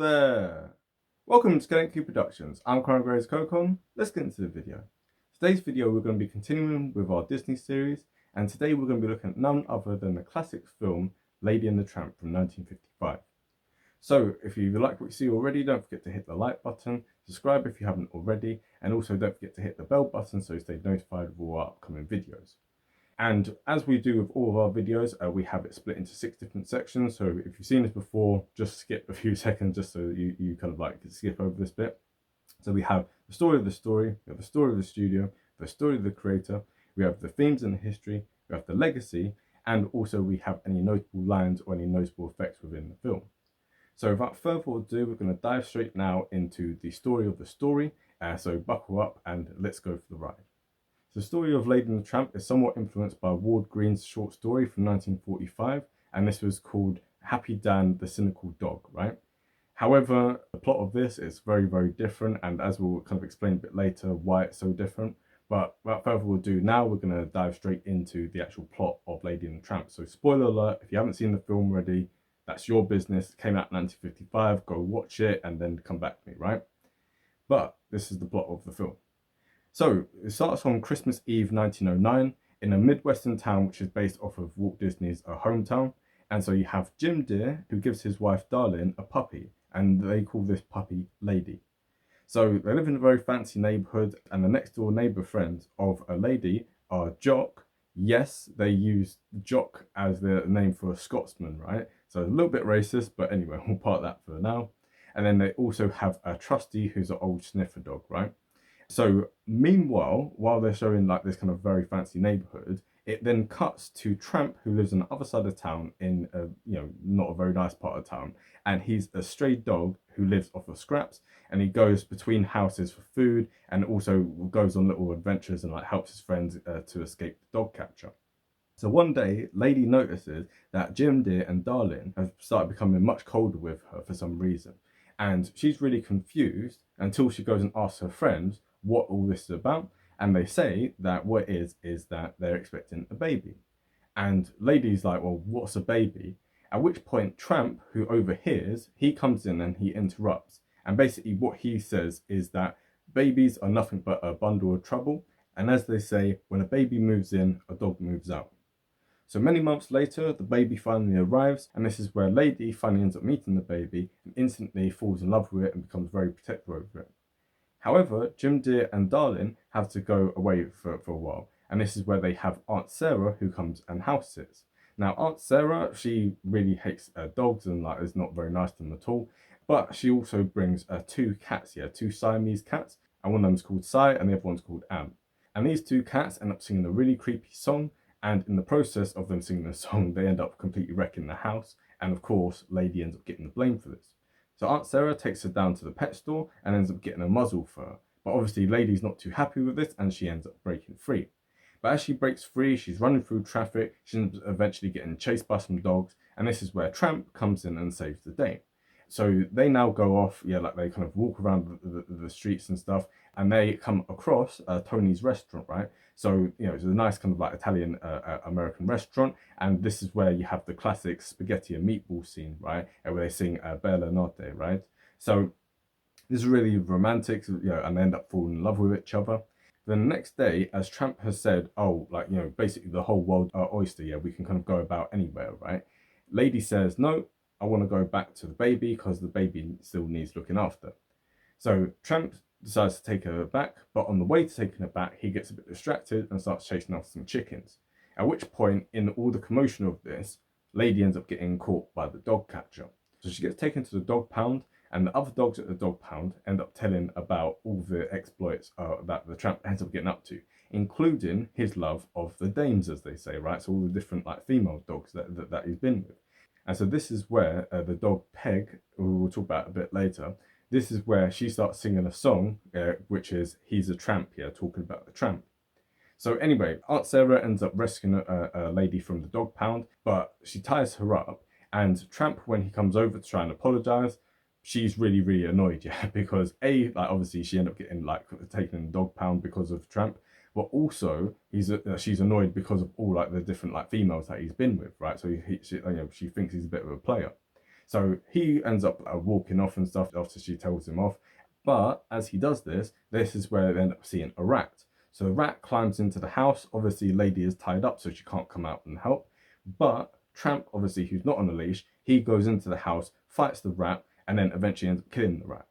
there! Welcome to Gatekeeper Productions. I'm Crown Gray's Cocon. Let's get into the video. Today's video we're going to be continuing with our Disney series, and today we're going to be looking at none other than the classic film Lady and the Tramp from 1955. So if you like what you see already, don't forget to hit the like button, subscribe if you haven't already, and also don't forget to hit the bell button so you stay notified of all our upcoming videos. And as we do with all of our videos, we have it split into 6 different sections. So if you've seen this before, just skip a few seconds just so you kind of like skip over this bit. So we have the story of the story, we have the story of the studio, the story of the creator, we have the themes and the history, we have the legacy, and also we have any notable lines or any notable effects within the film. So without further ado, we're going to dive straight now into the story of the story. So buckle up and let's go for the ride. The story of Lady and the Tramp is somewhat influenced by Ward Green's short story from 1945, and this was called Happy Dan the Cynical Dog, right? However, the plot of this is very, very different, and as we'll kind of explain a bit later why it's so different. But without further ado, now we're going to dive straight into the actual plot of Lady and the Tramp. So spoiler alert, if you haven't seen the film already, that's your business. It came out in 1955, go watch it and then come back to me, right? But this is the plot of the film. So it starts on Christmas Eve 1909 in a Midwestern town which is based off of Walt Disney's hometown. And so you have Jim Deere, who gives his wife Darlene a puppy, and they call this puppy Lady. So they live in a very fancy neighborhood, and the next door neighbor friends of a lady are Jock. Yes, they use Jock as the name for a Scotsman, right? So a little bit racist, but anyway, we'll part that for now. And then they also have a Trusty, who's an old sniffer dog, right? So meanwhile, while they're showing like this kind of very fancy neighborhood, it then cuts to Tramp, who lives on the other side of town in a, not a very nice part of town. And he's a stray dog who lives off of scraps, and he goes between houses for food and also goes on little adventures and like helps his friends to escape the dog catcher. So one day, Lady notices that Jim Deere and Darlene have started becoming much colder with her for some reason. And she's really confused until she goes and asks her friends what all this is about, and they say that what it is that they're expecting a baby. And Lady's like, well, what's a baby? At which point Tramp, who overhears, he comes in and he interrupts, and basically what he says is that babies are nothing but a bundle of trouble, and as they say, when a baby moves in, a dog moves out. So many months later, the baby finally arrives, and this is where Lady finally ends up meeting the baby and instantly falls in love with it and becomes very protective over it. However, Jim Deere and Darlene have to go away for a while, and this is where they have Aunt Sarah, who comes and house sits. Now, Aunt Sarah, she really hates dogs and like is not very nice to them at all, but she also brings 2 cats here, 2 Siamese cats, and one of them's called Si and the other one's called Am. And these 2 cats end up singing a really creepy song, and in the process of them singing the song, they end up completely wrecking the house, and of course, Lady ends up getting the blame for this. So Aunt Sarah takes her down to the pet store and ends up getting a muzzle for her. But obviously Lady's not too happy with this and she ends up breaking free. But as she breaks free, she's running through traffic, she ends up eventually getting chased by some dogs, and this is where Tramp comes in and saves the day. So they now go off, like they kind of walk around the streets and stuff, and they come across Tony's restaurant, right? So, it's a nice kind of like Italian American restaurant, and this is where you have the classic spaghetti and meatball scene, right? And where they sing Bella Notte, right? So this is really romantic, and they end up falling in love with each other. Then the next day, as Tramp has said, basically the whole world are oyster, we can kind of go about anywhere, right? Lady says, no, I want to go back to the baby because the baby still needs looking after. So Tramp decides to take her back, but on the way to taking her back, he gets a bit distracted and starts chasing after some chickens. At which point, in all the commotion of this, Lady ends up getting caught by the dog catcher. So she gets taken to the dog pound, and the other dogs at the dog pound end up telling about all the exploits that the Tramp ends up getting up to, including his love of the dames, as they say, right? So all the different like female dogs that he's been with. And so this is where the dog Peg, who we'll talk about a bit later, this is where she starts singing a song, which is He's a Tramp here, talking about the tramp. So anyway, Aunt Sarah ends up rescuing a lady from the dog pound, but she ties her up, and Tramp, when he comes over to try and apologize, she's really, really annoyed, because obviously she ended up getting taken in the dog pound because of Tramp, but also she's annoyed because of all the different females that he's been with, right? So she thinks he's a bit of a player. So he ends up walking off and stuff after she tells him off. But as he does this, this is where they end up seeing a rat. So the rat climbs into the house. Obviously, Lady is tied up, so she can't come out and help. But Tramp, obviously, who's not on a leash, he goes into the house, fights the rat, and then eventually ends up killing the rat.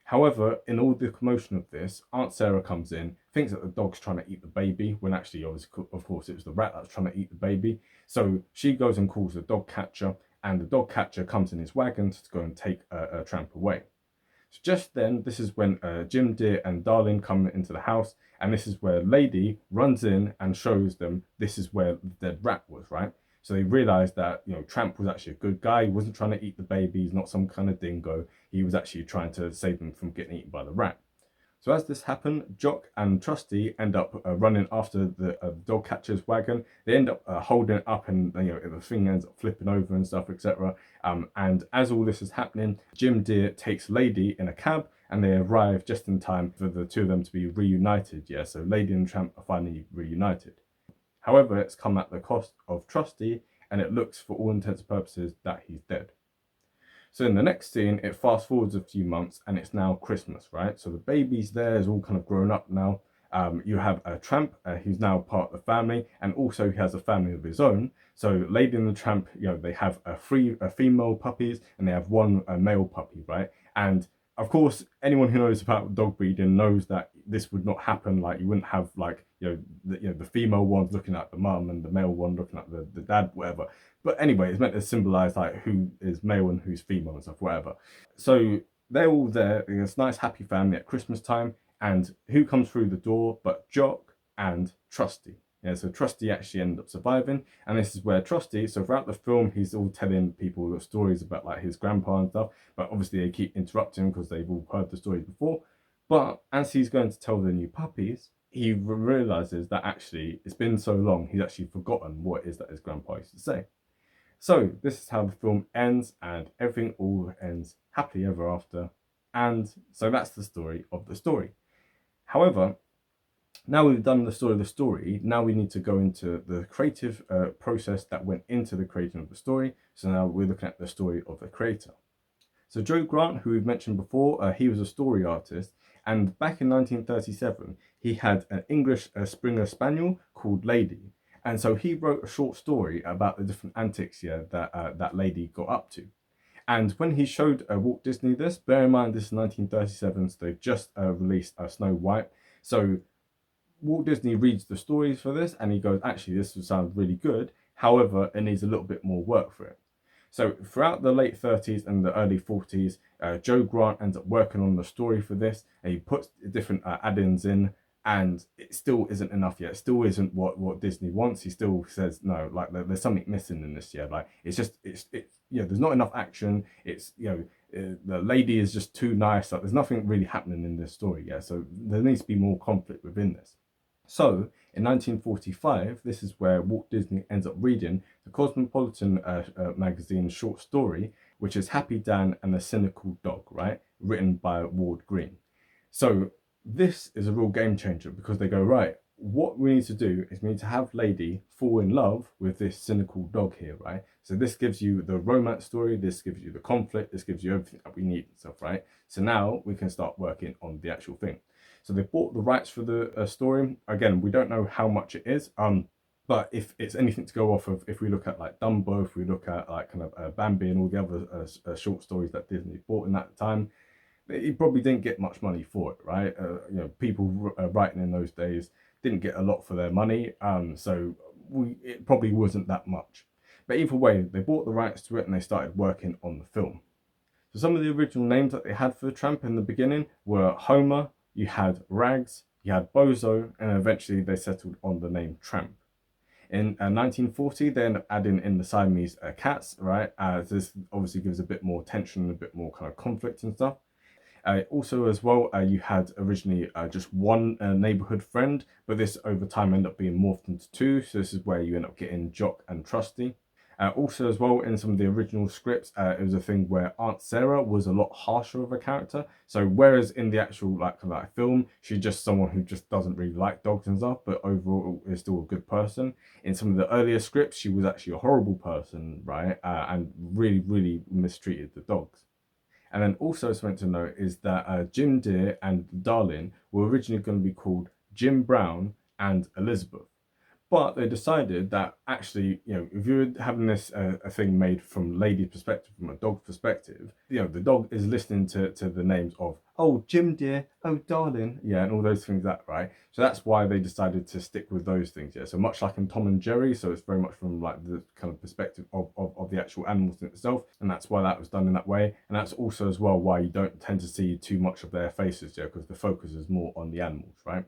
However, in all the commotion of this, Aunt Sarah comes in, thinks that the dog's trying to eat the baby, when actually, obviously, of course, it was the rat that's trying to eat the baby. So she goes and calls the dog catcher, and the dog catcher comes in his wagon to go and take Tramp away. So just then, this is when Jim, Dear, and Darling come into the house, and this is where Lady runs in and shows them this is where the dead rat was, right? So they realise that, you know, Tramp was actually a good guy. He wasn't trying to eat the baby. He's not some kind of dingo. He was actually trying to save them from getting eaten by the rat. So as this happened, Jock and Trusty end up running after the dog catcher's wagon. They end up holding it up, and you know the thing ends up flipping over and stuff, etc. And as all this is happening, Jim Dear takes Lady in a cab, and they arrive just in time for the two of them to be reunited. Yeah, so Lady and Tramp are finally reunited. However, it's come at the cost of Trusty, and it looks, for all intents and purposes, that he's dead. So in the next scene, it fast forwards a few months, and it's now Christmas, right? So the baby's there, is all kind of grown up now. You have a Tramp, who's now part of the family, and also he has a family of his own. So Lady and the Tramp, you know, they have three female puppies, and they have one male puppy, right? And of course, anyone who knows about dog breeding knows that this would not happen. Like, you wouldn't have, like, the female ones looking at the mum and the male one looking at the dad, whatever. But anyway, it's meant to symbolize like who is male and who's female and stuff, whatever. So they're all there in this nice happy family at Christmas time, and who comes through the door but Jock and Trusty. Yeah, so Trusty actually ended up surviving, and this is where Trusty, so throughout the film, he's all telling people the stories about like his grandpa and stuff, but obviously they keep interrupting because they've all heard the stories before. But as he's going to tell the new puppies, he realizes that actually it's been so long, he's actually forgotten what it is that his grandpa used to say. So this is how the film ends, and everything all ends happily ever after. And so that's the story of the story. However, now we've done the story of the story, now we need to go into the creative process that went into the creation of the story. So now we're looking at the story of the creator. So Joe Grant, who we've mentioned before, he was a story artist, and back in 1937, he had an English Springer Spaniel called Lady. And so he wrote a short story about the different antics that Lady got up to. And when he showed Walt Disney this, bear in mind this is 1937, so they've just released Snow White. So Walt Disney reads the stories for this, and he goes, actually, this sounds really good. However, it needs a little bit more work for it. So throughout the late 30s and the early 40s, Joe Grant ends up working on the story for this, and he puts different add-ins in, and it still isn't enough yet. It still isn't what Disney wants. He still says, no, like there's something missing in this yet. Like it's there's not enough action. It's, the lady is just too nice. Like there's nothing really happening in this story yet. So there needs to be more conflict within this. So in 1945, this is where Walt Disney ends up reading the Cosmopolitan magazine short story, which is Happy Dan and the Cynical Dog, right? Written by Ward Green. So this is a real game changer, because they go, right, what we need to do is we need to have Lady fall in love with this cynical dog here, right? So this gives you the romance story, this gives you the conflict, this gives you everything that we need and stuff, right? So now we can start working on the actual thing. So they bought the rights for the story. Again, we don't know how much it is, but if it's anything to go off of, if we look at like Dumbo, if we look at like kind of Bambi and all the other short stories that Disney bought in that time, he probably didn't get much money for it, right? People writing in those days didn't get a lot for their money, so it probably wasn't that much. But either way, they bought the rights to it and they started working on the film. So some of the original names that they had for the Tramp in the beginning were Homer, you had Rags, you had Bozo, and eventually they settled on the name Tramp. In 1940, they end up adding in the Siamese cats, right? This obviously gives a bit more tension, a bit more kind of conflict and stuff. Also as well, you had originally just one neighborhood friend, but this over time ended up being morphed into two. So this is where you end up getting Jock and Trusty. Also as well, in some of the original scripts, it was a thing where Aunt Sarah was a lot harsher of a character. So whereas in the actual like film, she's just someone who just doesn't really like dogs and stuff, but overall is still a good person. In some of the earlier scripts, she was actually a horrible person, right? And really mistreated the dogs. And then also something to note is that Jim Deere and Darlin were originally going to be called Jim Brown and Elizabeth. But they decided that actually, if you're having this a thing made from lady's perspective, from a dog's perspective, the dog is listening to the names of, oh, Jim dear, oh, darling, yeah, and all those things right? So that's why they decided to stick with those things, yeah. So much like in Tom and Jerry, so it's very much from like the kind of perspective of the actual animals itself, and that's why that was done in that way. And that's also as well why you don't tend to see too much of their faces, yeah, because the focus is more on the animals, right?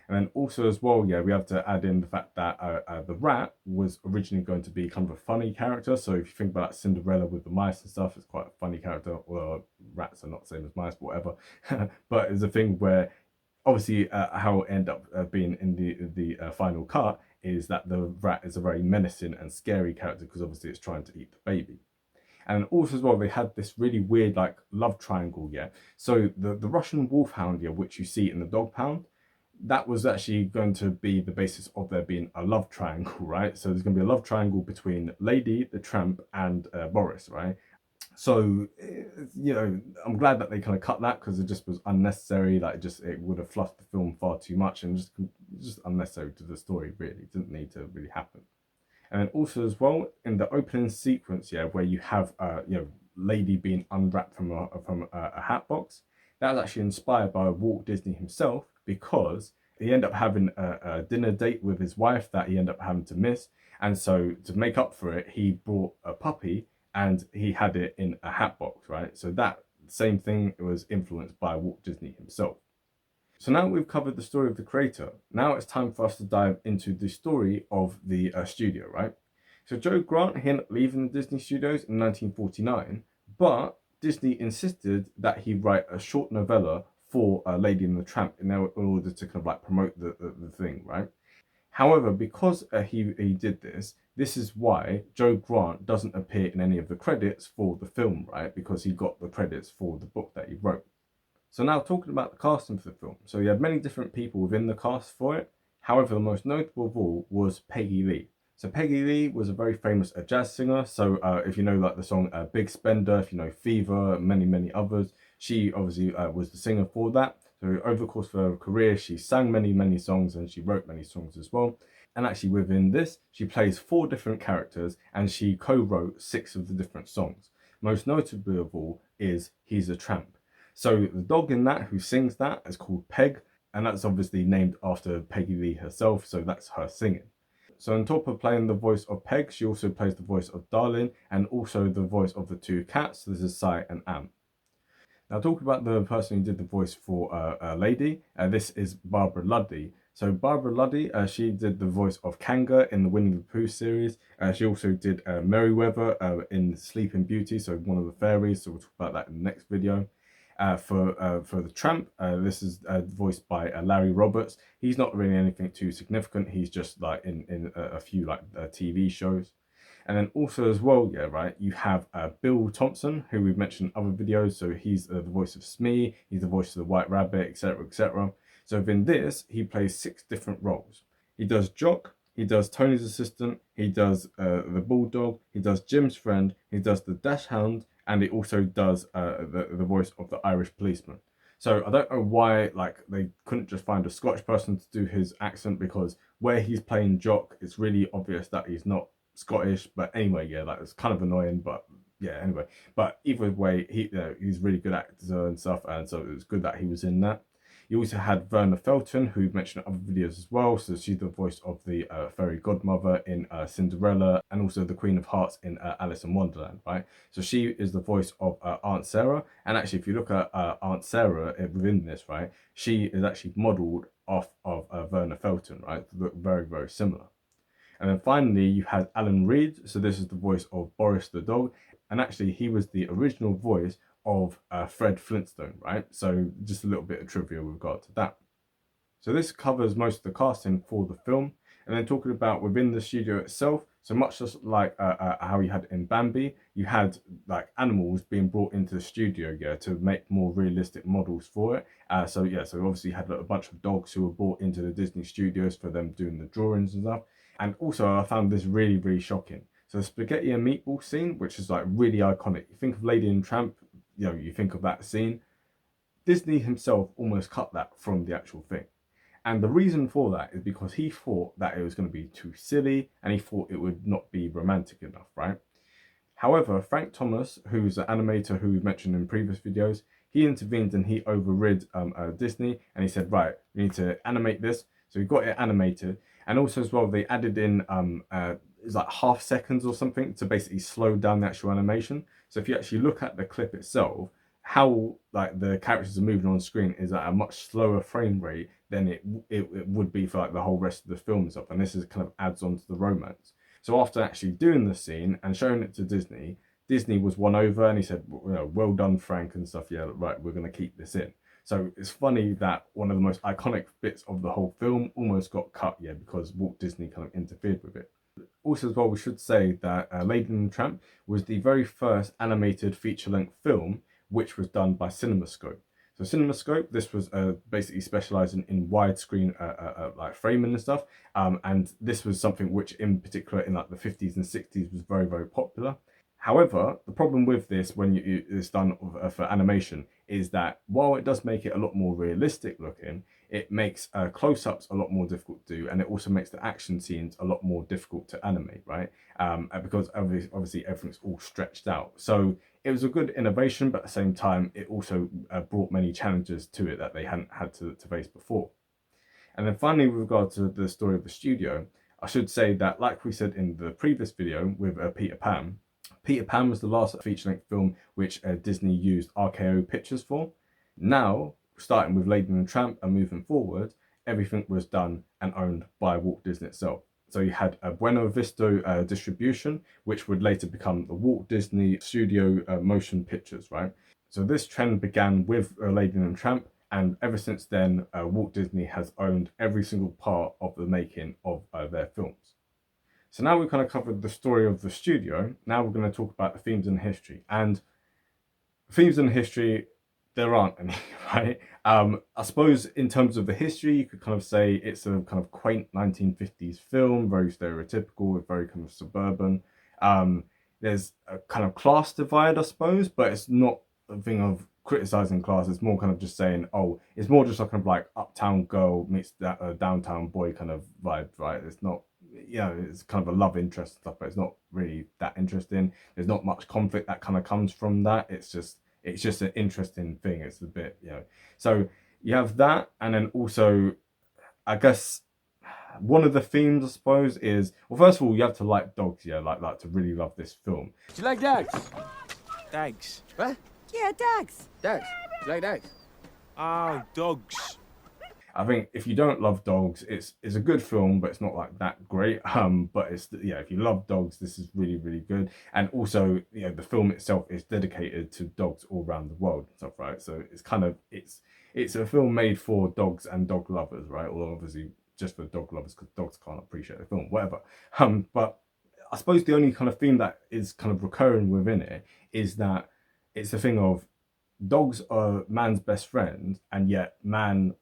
And then also as well, yeah, we have to add in the fact that the rat was originally going to be kind of a funny character. So if you think about Cinderella with the mice and stuff, it's quite a funny character. Well, rats are not the same as mice, but whatever. But it's a thing where obviously how it ended up being in the final cut is that the rat is a very menacing and scary character because obviously it's trying to eat the baby. And also as well, they had this really weird like love triangle, yeah. So the Russian wolfhound, yeah, which you see in the dog pound, that was actually going to be the basis of there being a love triangle, right? So there's going to be a love triangle between Lady, the Tramp, and Boris, right? So, I'm glad that they kind of cut that because it just was unnecessary. Like, it would have fluffed the film far too much and just unnecessary to the story. Really, it didn't need to really happen. And then also as well in the opening sequence, yeah, where you have Lady being unwrapped from a hat box, that was actually inspired by Walt Disney himself because he ended up having a dinner date with his wife that he ended up having to miss, and so to make up for it, he brought a puppy and he had it in a hat box, right? So that same thing was influenced by Walt Disney himself. So now we've covered the story of the creator, now it's time for us to dive into the story of the studio, right? So Joe Grant, he ended up leaving the Disney Studios in 1949, but Disney insisted that he write a short novella for Lady and the Tramp in order to kind of like promote the thing, right? However, because he did this is why Joe Grant doesn't appear in any of the credits for the film, right? Because he got the credits for the book that he wrote. So now talking about the casting for the film. So you had many different people within the cast for it. However, the most notable of all was Peggy Lee. So Peggy Lee was a very famous jazz singer. So if you know like the song Big Spender, if you know Fever, many others, she obviously was the singer for that. So over the course of her career, she sang many songs and she wrote many songs as well. And actually within this, she plays 4 different characters and she co-wrote 6 of the different songs. Most notably of all is He's a Tramp. So the dog in that who sings that is called Peg, and that's obviously named after Peggy Lee herself, so that's her singing. So on top of playing the voice of Peg, she also plays the voice of Darlin and also the voice of the 2 cats. This is Sai and Am. Now talking about the person who did the voice for Lady, this is Barbara Luddy. So Barbara Luddy, she did the voice of Kanga in the Winnie the Pooh series. She also did Merryweather in Sleeping Beauty, so one of the fairies, so we'll talk about that in the next video. For the Tramp, this is voiced by Larry Roberts. He's not really anything too significant. He's just like in a few like TV shows. And then also as well, yeah, right, you have Bill Thompson, who we've mentioned in other videos. So he's the voice of Smee, he's the voice of the White Rabbit, etc., etc. So within this, he plays 6 different roles. He does Jock, he does Tony's assistant, he does the Bulldog, he does Jim's friend, he does the Dash Hound, and he also does the voice of the Irish policeman. So I don't know why like they couldn't just find a Scottish person to do his accent, because where he's playing Jock, it's really obvious that he's not Scottish. But anyway, yeah, that was kind of annoying, but yeah, anyway. But either way, he's really good actor and stuff, and so it was good that he was in that. You also had Verna Felton, who we've mentioned in other videos as well. So she's the voice of the fairy godmother in Cinderella, and also the Queen of Hearts in Alice in Wonderland, right? So she is the voice of Aunt Sarah. And actually, if you look at Aunt Sarah within this, right, she is actually modelled off of Verna Felton, right? They look very similar. And then finally, you had Alan Reed. So this is the voice of Boris the dog. And actually, he was the original voice of Fred Flintstone, right? So just a little bit of trivia with regard to that. So this covers most of the casting for the film. And then talking about within the studio itself, So much just like how you had in Bambi, you had like animals being brought into the studio, yeah, to make more realistic models for it. So yeah, so obviously you had a bunch of dogs who were brought into the Disney studios for them doing the drawings and stuff. And also I found this really, really shocking. So the spaghetti and meatball scene, which is like really iconic. You think of Lady and Tramp, you know, you think of that scene. Disney himself almost cut that from the actual thing. And the reason for that is because he thought that it was going to be too silly and he thought it would not be romantic enough, right? However, Frank Thomas, who's an animator who we've mentioned in previous videos, he intervened and he overrid Disney and he said, right, we need to animate this. So we got it animated. And also as well, they added in it's like half seconds or something to basically slow down the actual animation. So if you actually look at the clip itself, how like the characters are moving on screen is at a much slower frame rate than it would be for like the whole rest of the film and stuff. And this is kind of adds on to the romance. So after actually doing the scene and showing it to Disney, Disney was won over and he said, well done, Frank, and stuff. Yeah, right, we're going to keep this in. So it's funny that one of the most iconic bits of the whole film almost got cut, yeah, because Walt Disney kind of interfered with it. Also as well, we should say that Lady and the Tramp was the very first animated feature-length film which was done by CinemaScope. So CinemaScope, this was basically specializing in widescreen like framing and stuff. And this was something which in particular in like the 50s and 60s was very, very popular. However, the problem with this when it's done for animation is that while it does make it a lot more realistic looking, it makes close-ups a lot more difficult to do, and it also makes the action scenes a lot more difficult to animate, right? Because obviously everything's all stretched out. So it was a good innovation, but at the same time, it also brought many challenges to it that they hadn't had to face before. And then finally, with regard to the story of the studio, I should say that, like we said in the previous video with Peter Pan, Peter Pan was the last feature-length film which Disney used RKO Pictures for. Now, starting with Lady and the Tramp and moving forward, everything was done and owned by Walt Disney itself. So you had a Buena Vista distribution, which would later become the Walt Disney Studio Motion Pictures, right? So this trend began with Lady and the Tramp, and ever since then, Walt Disney has owned every single part of the making of their films. So now we've kind of covered the story of the studio. Now we're going to talk about the themes and history. And themes and history, there aren't any, right? I suppose in terms of the history, you could kind of say it's a kind of quaint 1950s film, very stereotypical, very kind of suburban. There's a kind of class divide, I suppose, but it's not a thing of criticizing class. It's more kind of just saying, oh, it's more just like kind of like uptown girl meets that downtown boy kind of vibe, right? It's not, you know, it's kind of a love interest stuff, but it's not really that interesting. There's not much conflict that kind of comes from that. It's just an interesting thing. It's a bit, you know. So you have that, and then also, I guess one of the themes, I suppose, is, well, first of all, you have to like dogs, yeah, like to really love this film. Do you like dogs? Dogs. What? Yeah, dogs. Dogs. You like dogs? Oh, dogs. I think if you don't love dogs, it's a good film, but it's not like that great. But it's, yeah, if you love dogs, this is really, really good. And also, you know, the film itself is dedicated to dogs all around the world and stuff, right? So it's kind of it's a film made for dogs and dog lovers, right? Although obviously just for dog lovers, because dogs can't appreciate the film, whatever. But I suppose the only kind of theme that is kind of recurring within it is that it's a thing of dogs are man's best friend, and yet man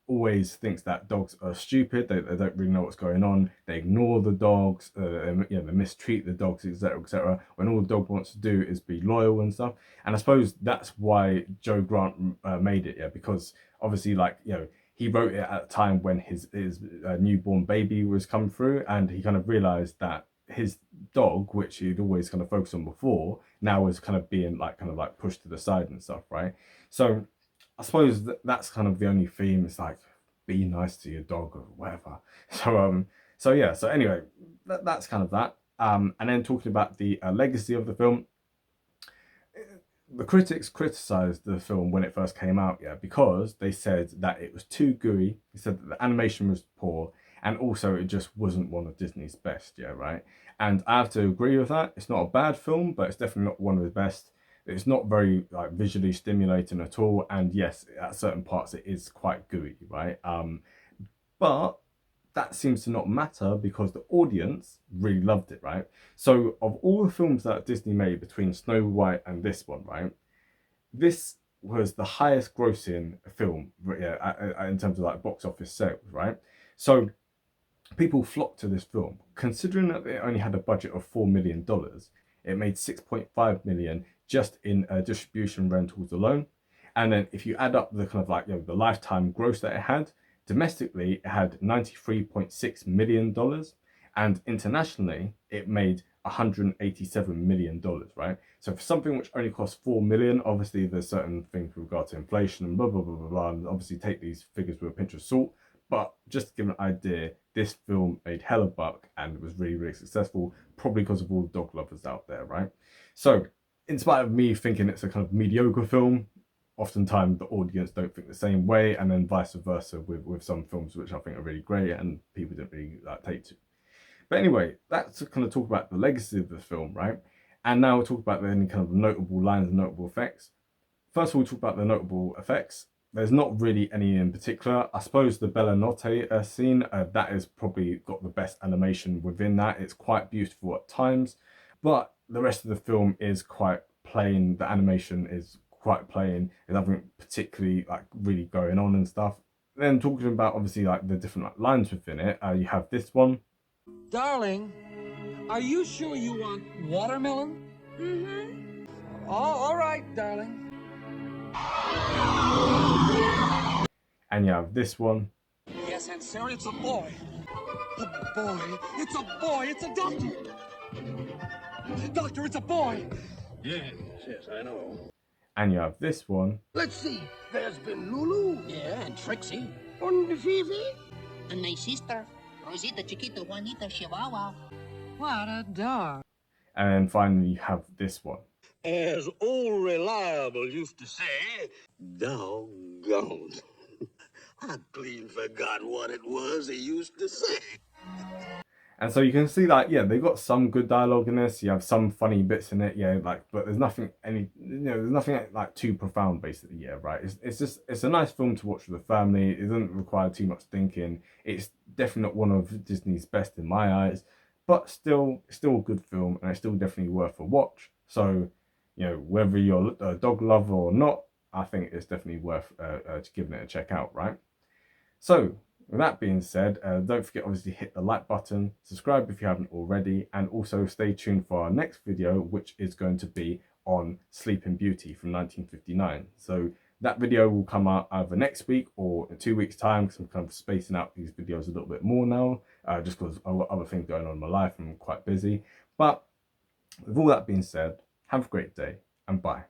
always thinks that dogs are stupid. They don't really know what's going on. They ignore the dogs. You know, they mistreat the dogs, etc., etc. When all the dog wants to do is be loyal and stuff. And I suppose that's why Joe Grant made it, yeah, because obviously, like, you know, he wrote it at a time when his newborn baby was coming through, and he kind of realized that his dog, which he'd always kind of focused on before, now was kind of being like pushed to the side and stuff, right? So I suppose that's kind of the only theme. It's like, be nice to your dog or whatever. So yeah. So anyway, that's kind of that. And then talking about the legacy of the film, the critics criticized the film when it first came out, yeah, because they said that it was too gooey. They said that the animation was poor, and also it just wasn't one of Disney's best, yeah, right? And I have to agree with that. It's not a bad film, but it's definitely not one of the best. It's not very like visually stimulating at all, and yes, at certain parts it is quite gooey, right? But that seems to not matter because the audience really loved it, right? So of all the films that Disney made between Snow White and this one, right, this was the highest grossing film, yeah, in terms of like box office sales, right? So people flocked to this film. Considering that it only had a budget of $4 million, it made 6.5 million just in distribution rentals alone. And then if you add up the kind of like, the lifetime gross that it had, domestically it had $93.6 million, and internationally it made $187 million, right? So for something which only costs 4 million, obviously there's certain things with regard to inflation and blah blah blah blah blah, and obviously take these figures with a pinch of salt. But just to give an idea, this film made hella buck and was really, really successful, probably because of all the dog lovers out there, right? So, in spite of me thinking it's a kind of mediocre film, oftentimes the audience don't think the same way, and then vice versa with some films which I think are really great and people didn't really take to. But anyway, that's to kind of talk about the legacy of the film, right? And now we'll talk about any kind of notable lines and notable effects. First of all, talk about the notable effects. There's not really any in particular. I suppose the Bella Notte scene, that has probably got the best animation within that. It's quite beautiful at times, but the rest of the film is quite plain. The animation is quite plain. There's nothing particularly like really going on and stuff. Then talking about obviously like the different like lines within it, you have this one. Darling, are you sure you want watermelon? Mm-hmm. Oh, all right, darling. And you have this one. Yes, and sir, it's a boy. A boy. It's a boy. It's a doctor. Doctor, it's a boy. Yes, I know. And you have this one. Let's see. There's been Lulu. Yeah, and Trixie. And Fifi. And my sister, Rosita Chiquita Juanita Chihuahua. What a dog. And then finally you have this one. As old Reliable used to say, doggone. I clean forgot what it was he used to say. And so you can see that, yeah, they've got some good dialogue in this. You have some funny bits in it, yeah, like, but there's nothing there's nothing like too profound, basically, yeah, right. It's a nice film to watch with the family. It doesn't require too much thinking. It's definitely not one of Disney's best in my eyes, but still a good film, and it's still definitely worth a watch. So, whether you're a dog lover or not, I think it's definitely worth giving it a check out, right? So, with that being said, don't forget obviously hit the like button, subscribe if you haven't already, and also stay tuned for our next video, which is going to be on Sleeping Beauty from 1959. So that video will come out either next week or in 2 weeks time, because I'm kind of spacing out these videos a little bit more now, just because I've got other things going on in my life and I'm quite busy. But with all that being said, have a great day and bye.